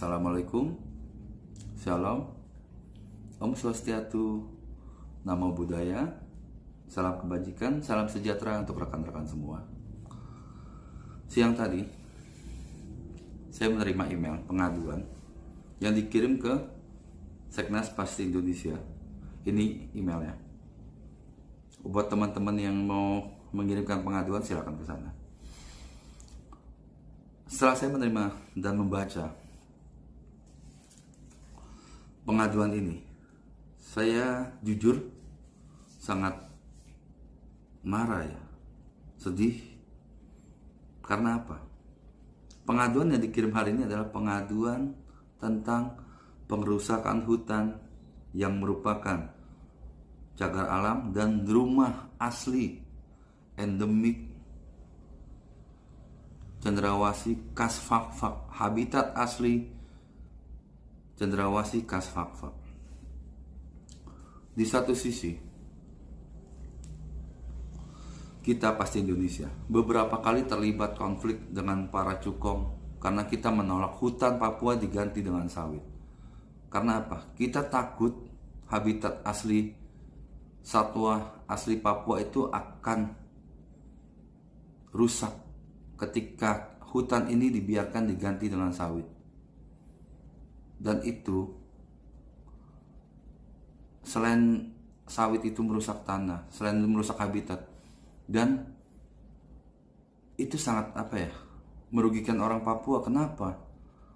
Assalamualaikum, Shalom, Om Swastiastu, Namo Buddhaya, salam kebajikan, salam sejahtera untuk rekan-rekan semua. Siang tadi, saya menerima email pengaduan yang dikirim ke Seknas Pasti Indonesia. Ini emailnya. Buat teman-teman yang mau mengirimkan pengaduan, silakan ke sana. Setelah saya menerima dan membaca pengaduan ini, saya jujur sangat marah ya, sedih. Karena apa? Pengaduan yang dikirim hari ini adalah pengaduan tentang pengerusakan hutan yang merupakan cagar alam dan rumah asli endemik cendrawasih khas Fak-Fak, habitat asli cendrawasih khas Fak-Fak. Di satu sisi, kita Pasti Indonesia beberapa kali terlibat konflik dengan para cukong karena kita menolak hutan Papua diganti dengan sawit. Karena apa? Kita takut habitat asli satwa asli Papua itu akan rusak ketika hutan ini dibiarkan diganti dengan sawit. Dan itu, selain sawit itu merusak tanah, selain merusak habitat, dan itu sangat merugikan orang Papua. Kenapa?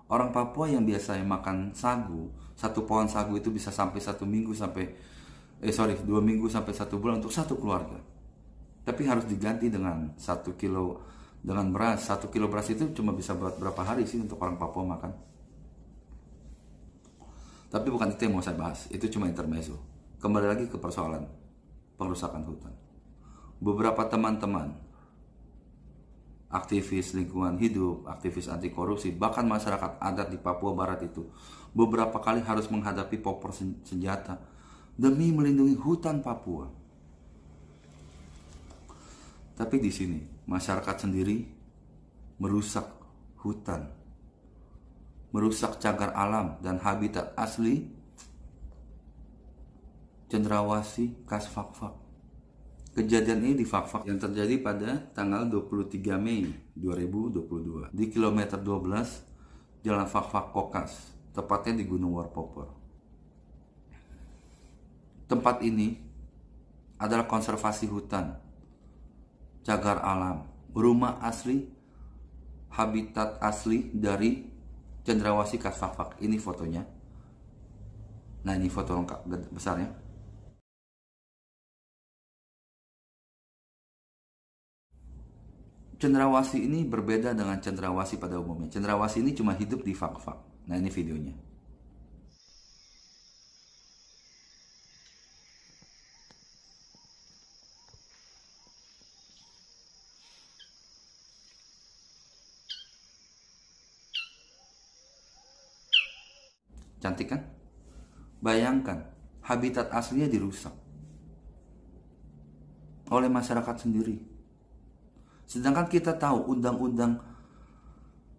Orang Papua yang biasanya makan sagu, satu pohon sagu itu bisa sampai 2 minggu sampai 1 bulan untuk satu keluarga. Tapi harus diganti dengan 1 kilo dengan beras. 1 kilo beras itu cuma bisa buat berapa hari sih untuk orang Papua makan? Tapi bukan itu yang mau saya bahas, itu cuma intermezzo. Kembali lagi ke persoalan pengerusakan hutan. Beberapa teman-teman, aktivis lingkungan hidup, aktivis anti korupsi, bahkan masyarakat adat di Papua Barat itu beberapa kali harus menghadapi popor senjata demi melindungi hutan Papua. Tapi di sini masyarakat sendiri merusak hutan, merusak cagar alam dan habitat asli cendrawasih khas Fak-Fak. Kejadian ini di Fak-Fak yang terjadi pada tanggal 23 Mei 2022 di kilometer 12 Jalan Fak-Fak Kokas, tepatnya di Gunung Warpopor. Tempat ini adalah konservasi hutan, cagar alam, rumah asli, habitat asli dari cendrawasih khas Fak-Fak. Ini fotonya. Nah, ini foto lengkap besarnya. Cendrawasih ini berbeda dengan cendrawasih pada umumnya. Cendrawasih ini cuma hidup di Fak-Fak. Nah, ini videonya. Cantik kan? Bayangkan, habitat aslinya dirusak oleh masyarakat sendiri. Sedangkan kita tahu undang-undang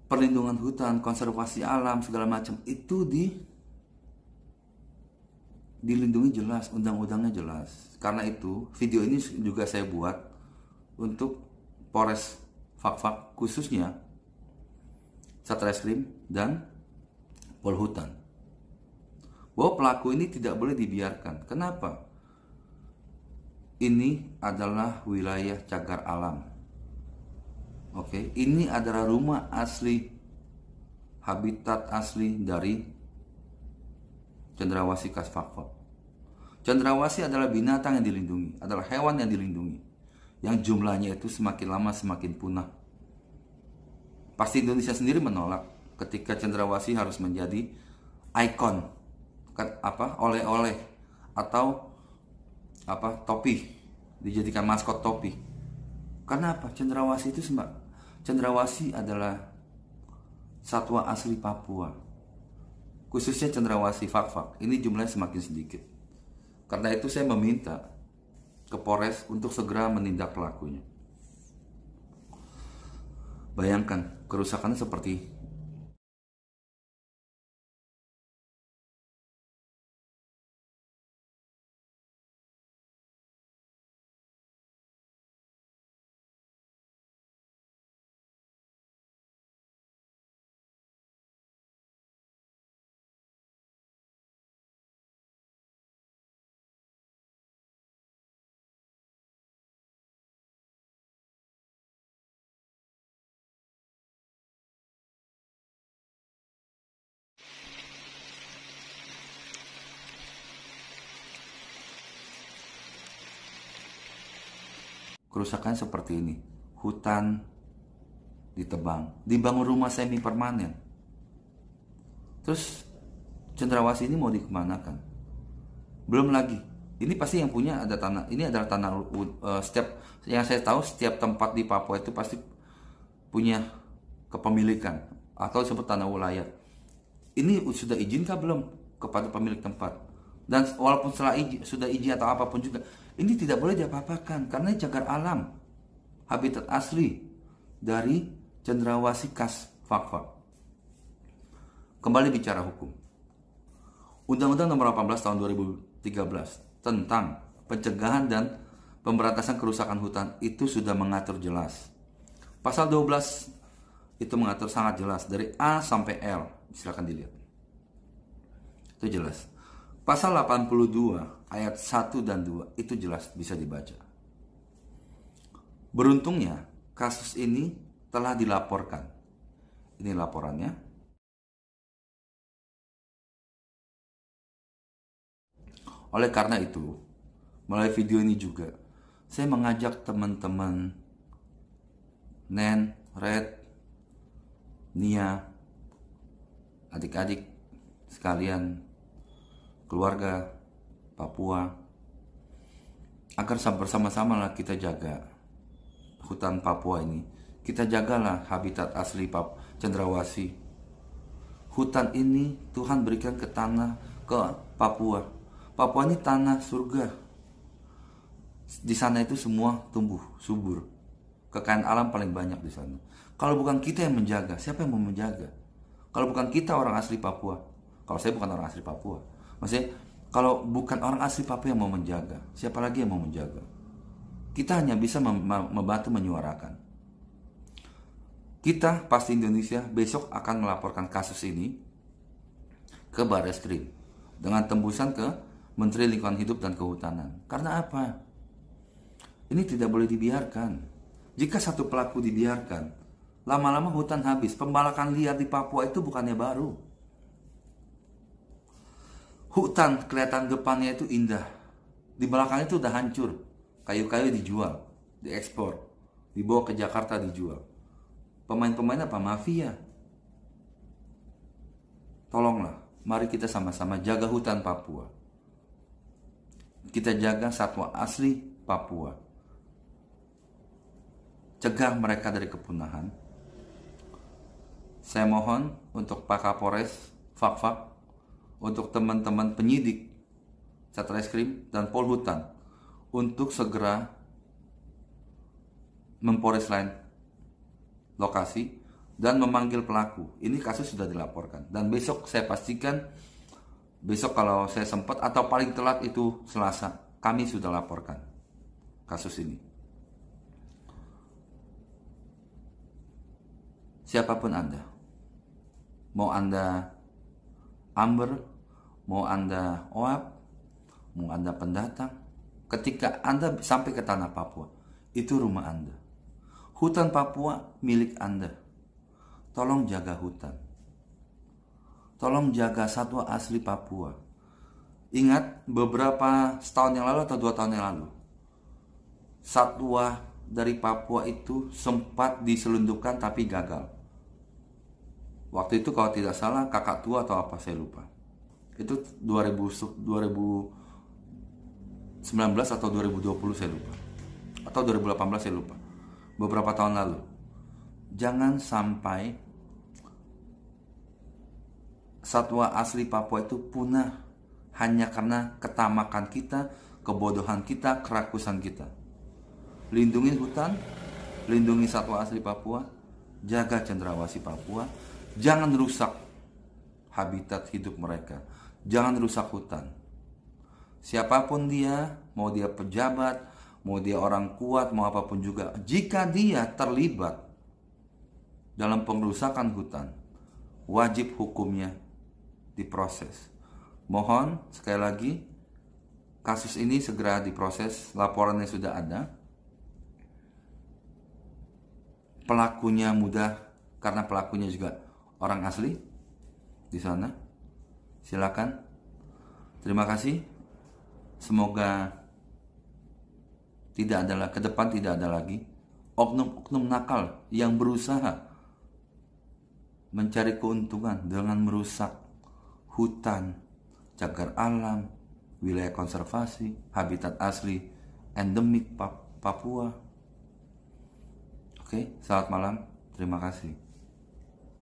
perlindungan hutan, konservasi alam, segala macam itu dilindungi jelas, undang-undangnya jelas. Karena itu, video ini juga saya buat untuk Polres Fak-Fak, khususnya Satreskrim dan Polhutan, bahwa pelaku ini tidak boleh dibiarkan. Kenapa? Ini adalah wilayah cagar alam. Oke, ini adalah rumah asli, habitat asli dari cendrawasih khas Fak-Fak. Cendrawasih adalah binatang yang dilindungi, adalah hewan yang dilindungi, yang jumlahnya itu semakin lama semakin punah. Pasti Indonesia sendiri menolak ketika cendrawasih harus menjadi ikon, oleh-oleh atau topi, dijadikan maskot topi. Karena apa? Cendrawasih adalah satwa asli Papua, khususnya cendrawasih Fak-Fak. Ini jumlahnya semakin sedikit. Karena itu saya meminta ke Polres untuk segera menindak pelakunya. Bayangkan kerusakannya seperti kerusakannya seperti ini. Hutan ditebang, dibangun rumah semi permanen. Terus cendrawasih ini mau dikemanakan? Belum lagi, ini pasti yang punya ada tanah. Ini adalah tanah setiap yang saya tahu, setiap tempat di Papua itu pasti punya kepemilikan atau disebut tanah wilayah. Ini sudah izinkah belum kepada pemilik tempat? Dan walaupun setelah sudah izin atau apapun juga, ini tidak boleh diapa-apakan karena ini cagar alam, habitat asli dari cendrawasih khas Fak-Fak. Kembali bicara hukum. Undang-Undang Nomor 18 Tahun 2013 tentang pencegahan dan pemberantasan kerusakan hutan itu sudah mengatur jelas. Pasal 12 itu mengatur sangat jelas dari A sampai L. Silakan dilihat. Itu jelas. Pasal 82 ayat 1 dan 2 itu jelas bisa dibaca. Beruntungnya kasus ini telah dilaporkan. Ini laporannya. Oleh karena itu, melalui video ini juga, saya mengajak teman-teman Nen, Red, Nia, adik-adik sekalian, keluarga Papua, agar bersama-sama lah kita jaga hutan Papua ini. Kita jagalah habitat asli cendrawasih. Hutan ini Tuhan berikan ke Papua. Papua ini tanah surga. Di sana itu semua tumbuh subur. Kekayaan alam paling banyak di sana. Kalau bukan kita yang menjaga, siapa yang mau menjaga? Kalau bukan kita orang asli Papua, kalau saya bukan orang asli Papua, maksudnya kalau bukan orang asli Papua yang mau menjaga, siapa lagi yang mau menjaga? Kita hanya bisa membantu menyuarakan. Kita pasti Indonesia besok akan melaporkan kasus ini ke Barreskrim dengan tembusan ke Menteri Lingkungan Hidup dan Kehutanan. Karena apa? Ini tidak boleh dibiarkan. Jika satu pelaku dibiarkan, lama-lama hutan habis. Pembalakan liar di Papua itu bukannya baru. Hutan kelihatan depannya itu indah. Di belakangnya itu udah hancur. Kayu-kayu dijual, diekspor, dibawa ke Jakarta dijual. Pemain-pemain apa? Mafia. Tolonglah, mari kita sama-sama jaga hutan Papua. Kita jaga satwa asli Papua. Cegah mereka dari kepunahan. Saya mohon untuk Pak Kapolres Fak-Fak, untuk teman-teman penyidik Satreskrim dan Polhutan untuk segera memporis lain lokasi dan memanggil pelaku. Ini kasus sudah dilaporkan dan besok saya pastikan, besok kalau saya sempat atau paling telat itu Selasa, kami sudah laporkan kasus ini. Siapapun Anda, mau Anda Amber, mau Anda OAP, mau Anda pendatang, ketika Anda sampai ke tanah Papua, itu rumah Anda. Hutan Papua milik Anda. Tolong jaga hutan. Tolong jaga satwa asli Papua. Ingat beberapa tahun yang lalu atau 2 tahun yang lalu, satwa dari Papua itu sempat diselundupkan tapi gagal. Waktu itu kalau tidak salah kakak tua atau apa saya lupa. Itu 2019 atau 2020 saya lupa. Atau 2018 saya lupa. Beberapa tahun lalu. Jangan sampai satwa asli Papua itu punah hanya karena ketamakan kita, kebodohan kita, kerakusan kita. Lindungi hutan, lindungi satwa asli Papua, jaga cendrawasih Papua, jangan rusak habitat hidup mereka, jangan rusak hutan. Siapapun dia, mau dia pejabat, mau dia orang kuat, mau apapun juga, jika dia terlibat dalam pengerusakan hutan, wajib hukumnya diproses. Mohon sekali lagi, kasus ini segera diproses, laporannya sudah ada. Pelakunya mudah karena pelakunya juga orang asli di sana. Silakan. Terima kasih. Semoga ke depan tidak ada lagi oknum-oknum nakal yang berusaha mencari keuntungan dengan merusak hutan, cagar alam, wilayah konservasi, habitat asli endemik Papua. Oke, selamat malam. Terima kasih.